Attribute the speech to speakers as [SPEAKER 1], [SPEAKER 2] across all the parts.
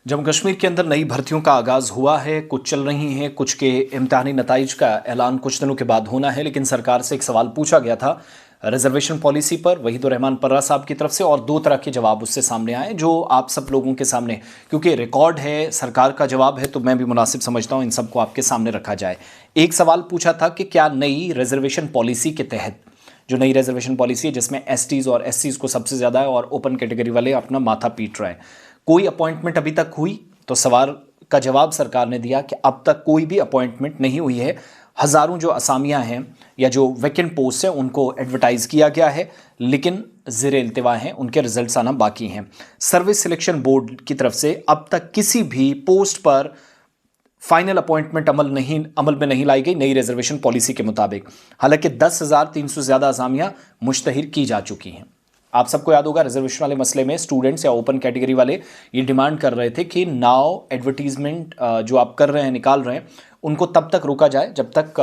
[SPEAKER 1] जम्मू कश्मीर के अंदर नई भर्तियों का आगाज़ हुआ है, कुछ चल रही हैं, कुछ के इम्तिहानी नताइज का ऐलान कुछ दिनों के बाद होना है। लेकिन सरकार से एक सवाल पूछा गया था रिजर्वेशन पॉलिसी पर, वहीदुर रहमान पर्रा साहब की तरफ से, और दो तरह के जवाब उससे सामने आए जो आप सब लोगों के सामने, क्योंकि रिकॉर्ड है, सरकार का जवाब है, तो मैं भी मुनासिब समझता हूँ इन सबको आपके सामने रखा जाए। एक सवाल पूछा था कि क्या नई रिजर्वेशन पॉलिसी के तहत, जो नई रिजर्वेशन पॉलिसी है जिसमें एसटीज़ और एससीज़ को सबसे ज़्यादा है और ओपन कैटेगरी वाले अपना माथा पीट रहे हैं, कोई अपॉइंटमेंट अभी तक हुई? तो सवाल का जवाब सरकार ने दिया कि अब तक कोई भी अपॉइंटमेंट नहीं हुई है। हज़ारों जो असामियां हैं या जो वैकेंट पोस्ट हैं उनको एडवर्टाइज़ किया गया है, लेकिन ज़ेर इल्तिवा हैं, उनके रिजल्ट्स आना बाकी हैं। सर्विस सिलेक्शन बोर्ड की तरफ से अब तक किसी भी पोस्ट पर फाइनल अपॉइंटमेंट अमल में नहीं लाई गई नई रिजर्वेशन पॉलिसी के मुताबिक। हालांकि 10,300 से ज़्यादा असामियां मुश्तहिर की जा चुकी हैं। आप सबको याद होगा रिजर्वेशन वाले मसले में स्टूडेंट्स या ओपन कैटेगरी वाले ये डिमांड कर रहे थे कि नाउ एडवर्टीजमेंट जो आप कर रहे हैं, निकाल रहे हैं, उनको तब तक रोका जाए जब तक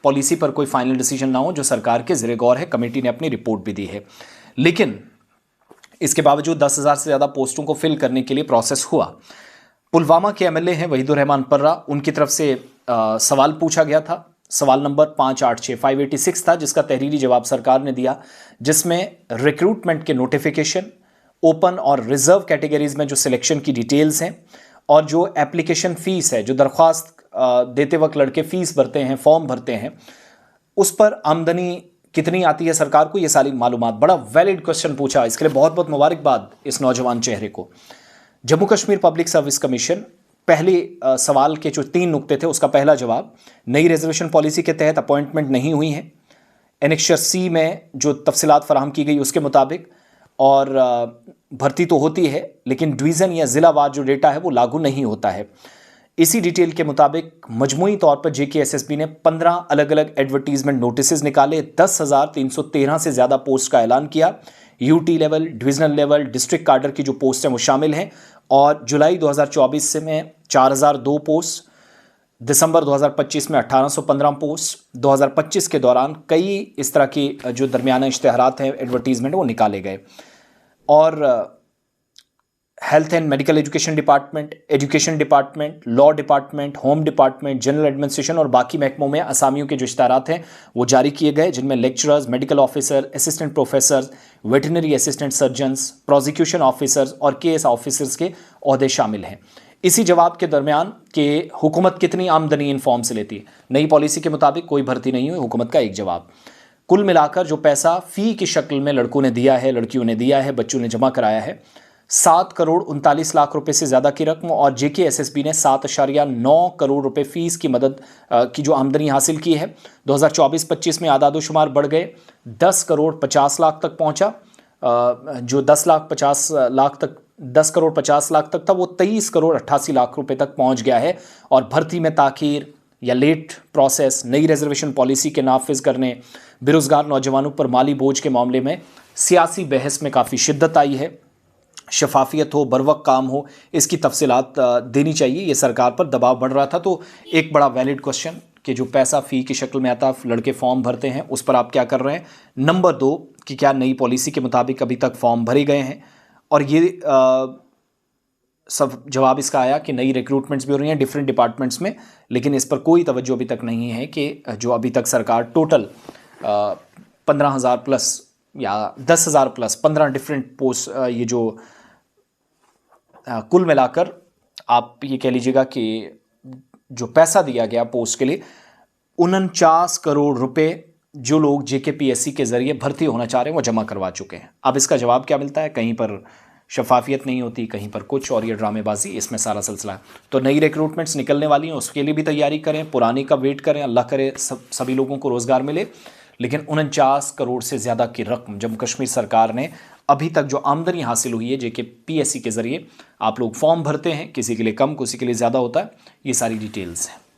[SPEAKER 1] पॉलिसी पर कोई फाइनल डिसीजन ना हो, जो सरकार के ज़ेरे गौर है। कमेटी ने अपनी रिपोर्ट भी दी है। लेकिन इसके बावजूद 10,000 से ज़्यादा पोस्टों को फिल करने के लिए प्रोसेस हुआ। पुलवामा के एमएलए हैं वहीदुर रहमान पर्रा, उनकी तरफ से सवाल पूछा गया था। सवाल नंबर 586 था, जिसका तहरीरी जवाब सरकार ने दिया, जिसमें रिक्रूटमेंट के नोटिफिकेशन, ओपन और रिजर्व कैटेगरीज में जो सिलेक्शन की डिटेल्स हैं, और जो एप्लीकेशन फ़ीस है, जो दरख्वास्त देते वक्त लड़के फ़ीस भरते हैं, फॉर्म भरते हैं, उस पर आमदनी कितनी आती है सरकार को, ये सारी मालूमात। बड़ा वैलिड क्वेश्चन पूछा, इसके लिए बहुत बहुत मुबारकबाद इस नौजवान चेहरे को। Jammu Kashmir public service commission पहले सवाल के जो 3 नुक्ते थे उसका पहला जवाब, नई रिजर्वेशन पॉलिसी के तहत अपॉइंटमेंट नहीं हुई है एनेक्शर सी में जो तफसीलात फराहम की गई उसके मुताबिक, और भर्ती तो होती है लेकिन डिवीज़न या ज़िलावार जो डेटा है वो लागू नहीं होता है। इसी डिटेल के मुताबिक मजमूई तौर पर JKSSB ने 15 अलग अलग एडवर्टीजमेंट नोटिस निकाले, 10,313 से ज़्यादा पोस्ट का ऐलान किया। UT level, divisional level, district cadre की जो पोस्ट हैं वो शामिल हैं। और जुलाई 2024 से में 4,002 पोस्ट, दिसंबर 2025 में 1,815 पोस्ट, 2025 के दौरान कई इस तरह की जो दरमियाना इश्तिहारात हैं, एडवर्टीजमेंट, वो निकाले गए। और health and medical education department, education department, law department, home department, general administration और बाकी महकमों में असामियों के जो इश्तिहारात हैं वो जारी किए गए, जिनमें lecturers, medical officer, assistant professor, veterinary assistant surgeons, prosecution officers और केएस ऑफिसर्स के ओहदे शामिल हैं। इसी जवाब के दरमियान कि हुकूमत कितनी आमदनी इन फॉर्म से लेती है, नई पॉलिसी के मुताबिक कोई भर्ती नहीं हुई, हुकूमत का एक जवाब। कुल मिलाकर जो पैसा फ़ी की शक्ल में लड़कों ने दिया है, लड़कियों ने दिया है, बच्चों ने जमा कराया है, 7,39,00,000 रुपए से ज़्यादा की रकम, और JKSSB ने 7.9 करोड़ रुपए फीस की मदद की जो आमदनी हासिल की है। 2024-25 में आदादोशुमार बढ़ गए, 10,50,00,000 तक पहुंचा। जो 10 करोड़ 50 लाख तक था वो 23,88,00,000 रुपए तक पहुंच गया है। और भर्ती में ताखीर या लेट प्रोसेस, नई रिजर्वेशन पॉलिसी के नाफिज करने, बेरोजगार नौजवानों पर माली बोझ के मामले में सियासी बहस में काफ़ी शिद्दत आई है। शफाफियत हो, बरवक्त काम हो, इसकी तफसीलात देनी चाहिए, ये सरकार पर दबाव बढ़ रहा था। तो एक बड़ा वैलिड क्वेश्चन कि जो पैसा फ़ी की शक्ल में आता, लड़के फॉर्म भरते हैं, उस पर आप क्या कर रहे हैं। नंबर 2 कि क्या नई पॉलिसी के मुताबिक अभी तक फॉर्म भरे गए हैं, और ये सब जवाब इसका आया कि नई रिक्रूटमेंट्स भी हो रही हैं डिफरेंट डिपार्टमेंट्स में, लेकिन इस पर कोई तवज्जो अभी तक नहीं है कि जो अभी तक सरकार टोटल 15,000 प्लस या 10,000 प्लस 15 डिफरेंट पोस्ट, ये जो कुल मिलाकर आप ये कह लीजिएगा कि जो पैसा दिया गया पोस्ट के लिए 49 करोड़ रुपए जो लोग JKPSC के ज़रिए भर्ती होना चाह रहे हैं वो जमा करवा चुके हैं। अब इसका जवाब क्या मिलता है, कहीं पर शफाफियत नहीं होती, कहीं पर कुछ, और ये ड्रामेबाजी, इसमें सारा सिलसिला है। तो नई रिक्रूटमेंट्स निकलने वाली हैं, उसके लिए भी तैयारी करें, पुरानी का वेट करें, अल्लाह करे सभी लोगों को रोज़गार मिले। लेकिन 49 करोड़ से ज़्यादा की रकम जम्मू कश्मीर सरकार ने अभी तक जो आमदनी हासिल हुई है JKPSC के ज़रिए, आप लोग फॉर्म भरते हैं, किसी के लिए कम, किसी के लिए ज़्यादा होता है, ये सारी डिटेल्स हैं।